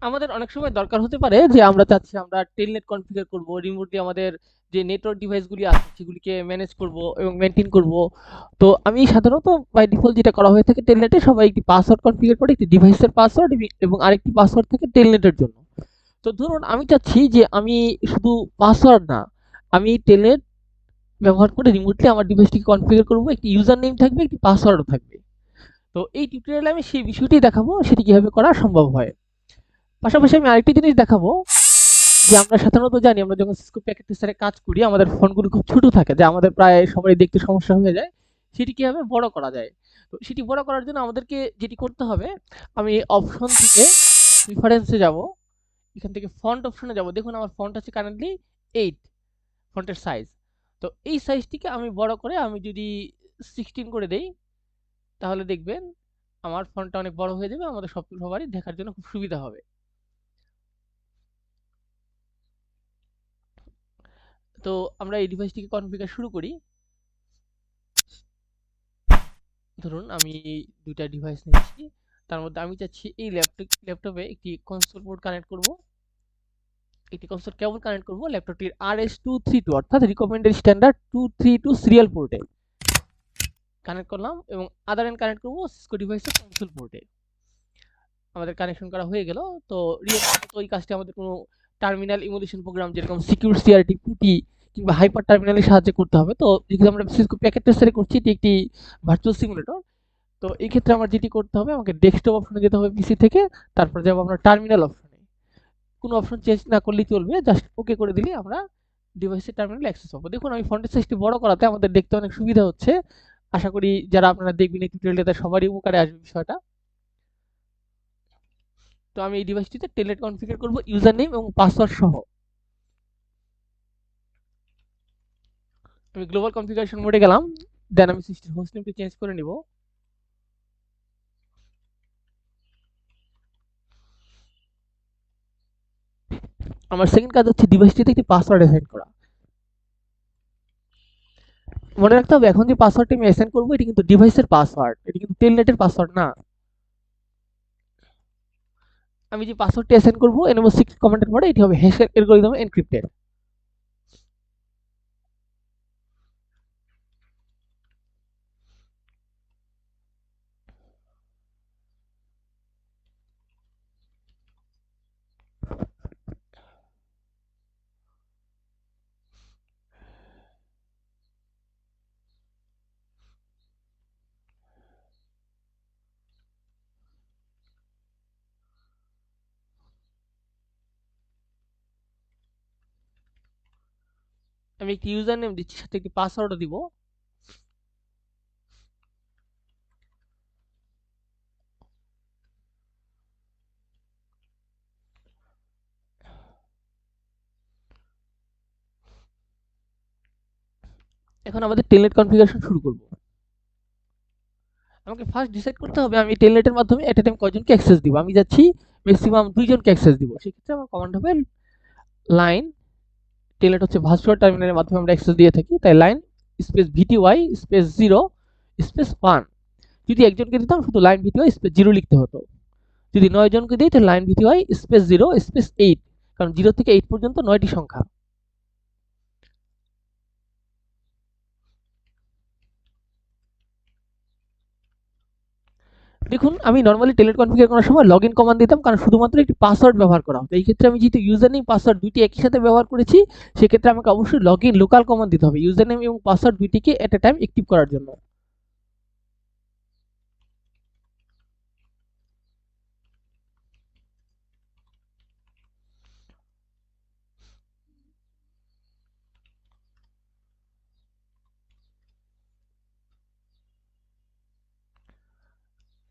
আমাদের অনেক সময় দরকার হতে পারে যে আমরা চাচ্ছি আমরা টেলনেট কনফিগার করব, রিমোটলি আমাদের যে নেটওয়ার্ক ডিভাইসগুলি আছে সেগুলিকে ম্যানেজ করব এবং মেনটেন করব। তো আমি সাধারণত বাই ডিফল্ট যেটা করা হয়ে থাকে টেলনেটে, সবাই একটি পাসওয়ার্ড কনফিগার করে, একটি ডিভাইসের পাসওয়ার্ড এবং আরেকটি পাসওয়ার্ড থাকে টেলনেটের জন্য। তো ধরুন আমি চাচ্ছি যে আমি শুধু পাসওয়ার্ড না, আমি টেলনেট ব্যবহার করে রিমোটলি আমার ডিভাইসটিকে কনফিগার করব, একটি ইউজার নেম থাকবে, একটি পাসওয়ার্ডও থাকবে। তো এই টিউটোরিয়ালে আমি সেই বিষয়টি দেখাবো, সেটি কিভাবে করা সম্ভব হয়। পাশাপাশি আমি আরেকটি জিনিস দেখাবো যে আমরা সাধারণত জানি আমরা যখন সিসকো প্যাকেট ট্রেসারে কাজ করি আমাদের ফোনগুলো খুব ছোট থাকে, যা আমাদের প্রায় সবারই দেখতে সমস্যা হয়ে যায়। সেটি কিভাবে বড় করা যায়? তো সেটি বড় করার জন্য আমাদেরকে যেটি করতে হবে, আমি অপশন থেকে প্রিফারেন্সে যাব, এখান থেকে ফন্ট অপশনে যাব। দেখুন আমার ফন্ট আছে কারেন্টলি 8, ফন্টের সাইজ। তো এই সাইজটিকে আমি বড় করে আমি যদি 16 করে দেই, তাহলে দেখবেন আমার ফন্টটা অনেক বড় হয়ে যাবে, আমাদের সবারই দেখার জন্য খুব সুবিধা হবে। তো আমরা এই ডিভাইসটিকে কনফিগার শুরু করি। ধরুন আমি দুইটা ডিভাইস নিচ্ছি, তার মধ্যে আমি চাচ্ছি এই ল্যাপটপে একটি কনসোল পোর্ট কানেক্ট করব, একটি কনসোল কেবল কানেক্ট করব ল্যাপটপটির RS232 অর্থাৎ রিকমেন্ডেড স্ট্যান্ডার্ড 232 সিরিয়াল পোর্টে কানেক্ট করলাম, এবং আদার এন্ড কানেক্ট করব সিসকো ডিভাইসের কনসোল পোর্টে। আমাদের কানেকশন করা হয়ে গেল। তো তো এই কাজটি আমাদের কোনো টার্মিনাল ইমুলেশন প্রোগ্রাম যেরকম সিকিউর সিআরটি, পুটি কিংবা হাইপার টার্মিনালের সাহায্যে করতে হবে। তো যেহেতু আমরা সিসকো প্যাকেট টেস্টারে করছি, এটি একটি ভার্চুয়াল সিমুলেটর। তো এই ক্ষেত্রে আমার যেটি করতে হবে, আমাকে ডেস্কটপ অপশনে যেতে হবে পিসি থেকে, তারপর যাবো আমরা টার্মিনাল অপশনে। কোনো অপশন চেঞ্জ না করলেই চলবে, জাস্ট ওকে করে দিলে আমরা ডিভাইসের টার্মিনাল অ্যাক্সেস পাবো। দেখুন আমি ফন্টের সাইজটি বড় করাতে আমাদের দেখতে অনেক সুবিধা হচ্ছে। আশা করি যারা আপনারা দেখবেন এই টিউটোরিয়ালটা সবারই উপকারে আসবে বিষয়টা। তো আমি এই ডিভাইসটিতে টেলনেট কনফিগার করব ইউজার নেম এবং পাসওয়ার্ড সহ। আমি গ্লোবাল কনফিগারেশন মোডে গেলাম, দেন আমি সিস্টেম হোস্ট নেমটি চেঞ্জ করে নিব। আমার সেকেন্ড কাজ হচ্ছে ডিভাইসটিতে একটি পাসওয়ার্ড অ্যাসাইন করা। মনে রাখতে হবে এখন যে পাসওয়ার্ডটি আমি অ্যাসাইন করবো এটি কিন্তু ডিভাইসের পাসওয়ার্ড, এটি কিন্তু টেলনেটের পাসওয়ার্ড না। আমি যে পাসওয়ার্ডটি অ্যাসাইন করবো এনএমও 6 কমান্ডের পরে এটি হবে হ্যাশ অ্যালগরিদমে এনক্রিপ্টেড। আমি একটি ইউজার নেম দিচ্ছি, সাথে একটি পাসওয়ার্ডও দিব। এখন আমাদের টেলনেট কনফিগারেশন শুরু করব। আমাকে ফার্স্ট ডিসাইড করতে হবে আমি টেলনেটের মাধ্যমে এট এ টাইম কয়জনকে অ্যাক্সেস দিব। আমি যাচ্ছি ম্যাক্সিমাম 2 জনকে অ্যাক্সেস দিব, সেক্ষেত্রে আমার কমান্ড হবে লাইন, টেলনেট হচ্ছে ভার্চুয়াল টার্মিনালের মাধ্যমে আমরা অ্যাক্সেস দিয়ে থাকি, তাই লাইন স্পেস ভিটিওয়াই স্পেস 0 স্পেস 1। যদি একজনকে দিতাম শুধু লাইন ভিটিওয়াই স্পেস 0 লিখতে হতো, যদি 9 জনকে দিই তাহলে লাইন ভিটিওয়াই স্পেস 0 স্পেস 8, কারণ 0 থেকে 8 পর্যন্ত 9টি সংখ্যা। দেখুন আমি নর্মালি টেলনেট কনফিগার করার সময় লগইন কমান্ড দিতাম, কারণ শুধুমাত্র একটি পাসওয়ার্ড ব্যবহার করা হতো। এই ক্ষেত্রে আমি যেহেতু ইউজার নেম পাসওয়ার্ড দুইটি একই সাথে ব্যবহার করেছি, সেক্ষেত্রে আমাকে অবশ্যই লগইন লোকাল কমান্ড দিতে হবে ইউজার নেম এবং পাসওয়ার্ড দুইটিকে এট এ টাইম অ্যাক্টিভ করার জন্য।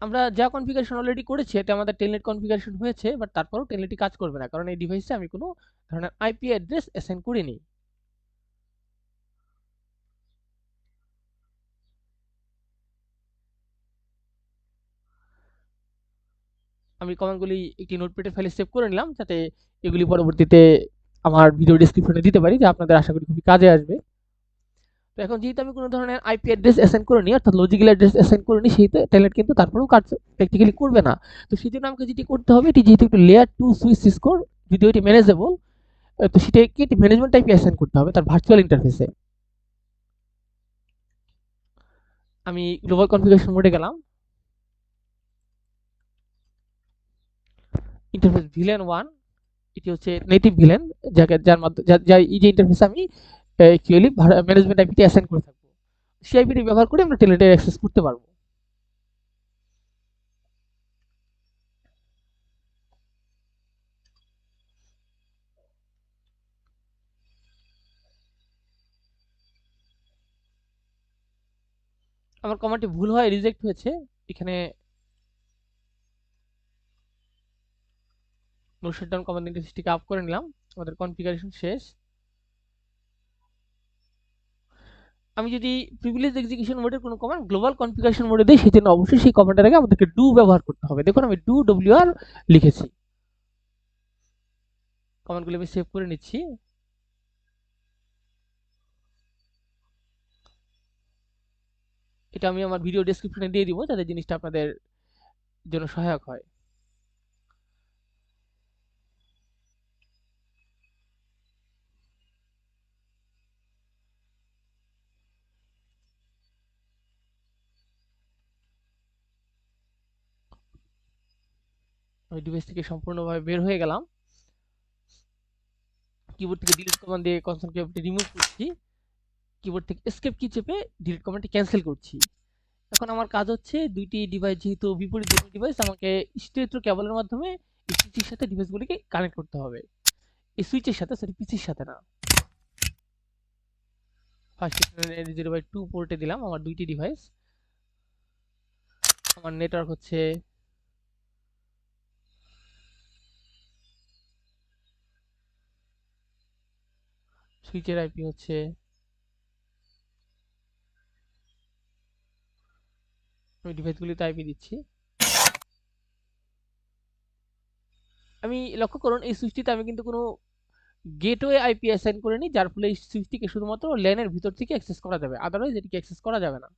আমরা যা কনফিগারেশন অলরেডি করেছি এটা আমাদের টেলনেট কনফিগারেশন হয়েছে, বাট তারপরেও টেলনেটটি কাজ করবে না, কারণ এই ডিভাইসে আমি কোনো ধরনের আইপি অ্যাড্রেস অ্যাসাইন করিনি। আমি কমান্ডগুলি একটি নোটপ্যাডের ফাইলে সেভ করে নিলাম, যাতে এগুলি পরবর্তীতে আমার ভিডিও ডেসক্রিপশনে দিতে পারি, যা আপনাদের আশা করি খুবই কাজে আসবে। তো এখন যেহেতু আমি কোনো ধরনের আইপি অ্যাড্রেস অ্যাসাইন করিনি, অর্থাৎ লজিক্যাল অ্যাড্রেস অ্যাসাইন করিনি, সেই টেলনেট কিন্তু তারপরেও কাজ প্র্যাকটিক্যালি করবে না। তো সেই জন্য আমাকে যেটি করতে হবে, এটি যেহেতু একটু লেয়ার 2 সুইচ সিসকোর, যদিও এটি ম্যানেজেবল, তো সেটাকে একটি ম্যানেজমেন্ট টাইপে অ্যাসাইন করতে হবে তার ভার্চুয়াল ইন্টারফেসে। আমি গ্লোবাল কনফিগারেশন মোডে গেলাম, ইন্টারফেস ভিলেন 1, এটি হচ্ছে নেটিভ ভিলেন, যার মাধ্যমে এই যে ইন্টারফেস আমি অ্যাকচুয়ালি ম্যানেজমেন্ট আইপিটি অ্যাসাইন করে থাকবো, সেই আইপিটি ব্যবহার করে আমরা টেলনেটে অ্যাক্সেস করতে পারবো। আমার কমান্ডটি ভুল হয় রিজেক্ট হয়েছে, এখানে নো শাটডাউন কমান্ড ইন্টারফেসটিকে আপ করে নিলাম, আমাদের কনফিগারেশন শেষ। আমি যদি প্রিভিলেজ এক্সিকিউশন মোডের কোনো কমান্ড গ্লোবাল কনফিগারেশন মোডে দিই, সেজন্য অবশ্যই সেই কমান্ডের আগে আমাদেরকে ডু ব্যবহার করতে হবে। দেখুন আমি ডু ডব্লিউআর লিখেছি। কমান্ডগুলো আমি সেভ করে নিচ্ছি। এটা আমি আমার ভিডিও ডেসক্রিপশনে দিয়ে দিব, যাতে জিনিসটা আপনাদের জন্য সহায়ক হয়। আমি ডিভাইস থেকে সম্পূর্ণভাবে বের হয়ে গেলাম, কিবোর্ড থেকে ডিলিট কমান্ড দিয়ে কনসোল কিবোর্ডটি রিমুভ করছি, কিবোর্ড থেকে এসকেপ কি চেপে ডিলিট কমান্ডটি ক্যান্সেল করছি। এখন আমার কাজ হচ্ছে দুইটি ডিভাইস, যেহেতু বিপরীত দুটি ডিভাইস, আমাকে স্টেট্রো কেবলের মাধ্যমে এই সুইচের সাথে ডিভাইসগুলিকে কানেক্ট করতে হবে, এই সুইচের সাথে, সরি পিসির সাথে না। ফার্স্ট 0/2 পোর্টে দিলাম আমার দুইটি ডিভাইস। আমার নেটওয়ার্ক হচ্ছে সুইচের আইপি হচ্ছে আমি ডিভাইসগুলিতে আইপি দিচ্ছি। আমি লক্ষ্য করুন এই সুইচটিতে আমি কিন্তু কোনো গেটওয়ে আইপি অ্যাসাইন করে নিই, যার ফলে এই সুইচটিকে শুধুমাত্র ল্যানের ভিতর থেকে অ্যাক্সেস করা যাবে, আদারওয়াইজ এটিকে অ্যাক্সেস করা যাবে না।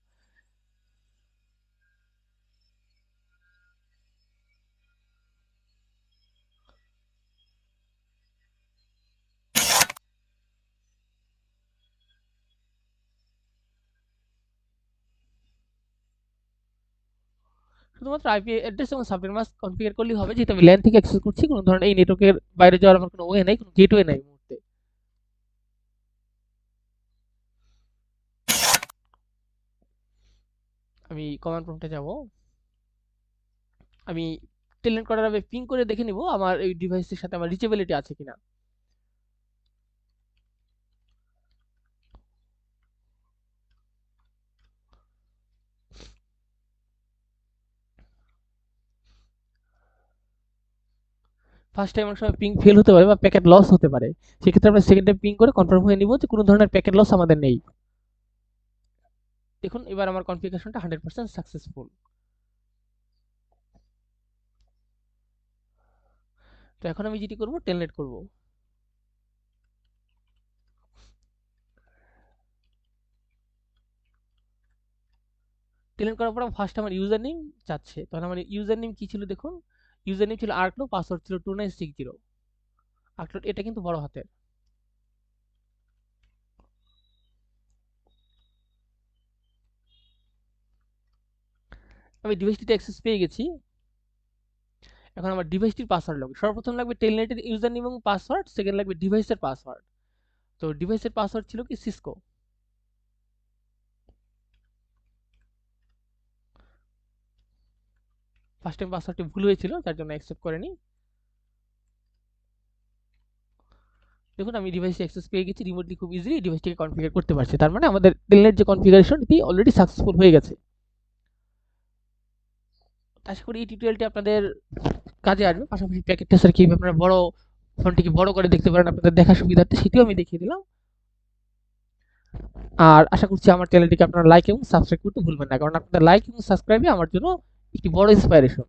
শুধুমাত্র আইপি অ্যাড্রেস এবং সাবনেট মাস্ক কনফিগার করলেই হবে, যেহেতু আমি ল্যান থেকে অ্যাক্সেস করছি, কোনো ধরনের এই নেটওয়ার্কের বাইরে যাওয়ার আমার কোনো ওয়ে নাই, কোনো গেটওয়ে নাই এই মুহূর্তে। আমি কমান্ড প্রম্পটে যাব, আমি টেলনেট করার আগে পিং করে দেখে নিব আমার এই ডিভাইসের সাথে আমার রিচেবিলিটি আছে কিনা। ফার্স্ট টাইম অনেক সময় পিং ফেল হতে পারে বা প্যাকেট লস হতে পারে, সেক্ষেত্রে আমরা সেকেন্ড টাইম পিং করে কনফার্ম হয়ে নিব যে কোনো ধরনের প্যাকেট লস আমাদের নেই। দেখুন এবার আমার কনফিগারেশনটা 100% সাকসেসফুল। তো এখন আমি যেটি করব, টেলনেট করব। টেলনেট করার পর ফার্স্ট আমার ইউজার নেম চাচ্ছে, তাহলে আমার ইউজার নেম কি ছিল দেখুন, ইউজার নেম ছিল আর্কলো, পাসওয়ার্ড ছিল 2960। আর্কলো এটা কিন্তু বড় হাতের। আমি ডিভাইসটিতে অ্যাক্সেস পেয়ে গেছি। এখন আমার ডিভাইসটির পাসওয়ার্ড লাগবে, সর্বপ্রথম লাগবে টেলনেটের ইউজার নেম এবং পাসওয়ার্ড, সেকেন্ড লাগবে ডিভাইসের পাসওয়ার্ড। তো ডিভাইসের পাসওয়ার্ড ছিল কি সিসকো, ফার্স্ট টাইম পাসওয়ার্ডটি ভুল হয়েছিল, তার জন্য অ্যাকসেপ্ট করেনি। দেখুন আমি ডিভাইসে অ্যাক্সেস পেয়ে গেছি, রিমোটলি খুব ইজিলি ডিভাইসটিকে কনফিগার করতে পারছি, তার মানে আমাদের টেলনেট যে কনফিগারেশন এটি অলরেডি সাকসেসফুল হয়ে গেছে। আশা করি এই টিউটোরিয়ালটি আপনাদের কাজে আসবে, পাশাপাশি প্যাকেট ট্রেসার কিভাবে আপনারা বড় ফোনটিকে বড় করে দেখতে পারেন আপনাদের দেখার সুবিধার্থে, সেটিও আমি দেখিয়ে দিলাম। আর আশা করছি আমার চ্যানেলটিকে আপনারা লাইক এবং সাবস্ক্রাইব করতে ভুলবেন না, কারণ আপনাদের লাইক এবং সাবস্ক্রাইবই আমার জন্য একটি বড় ইন্সপাইরেশন।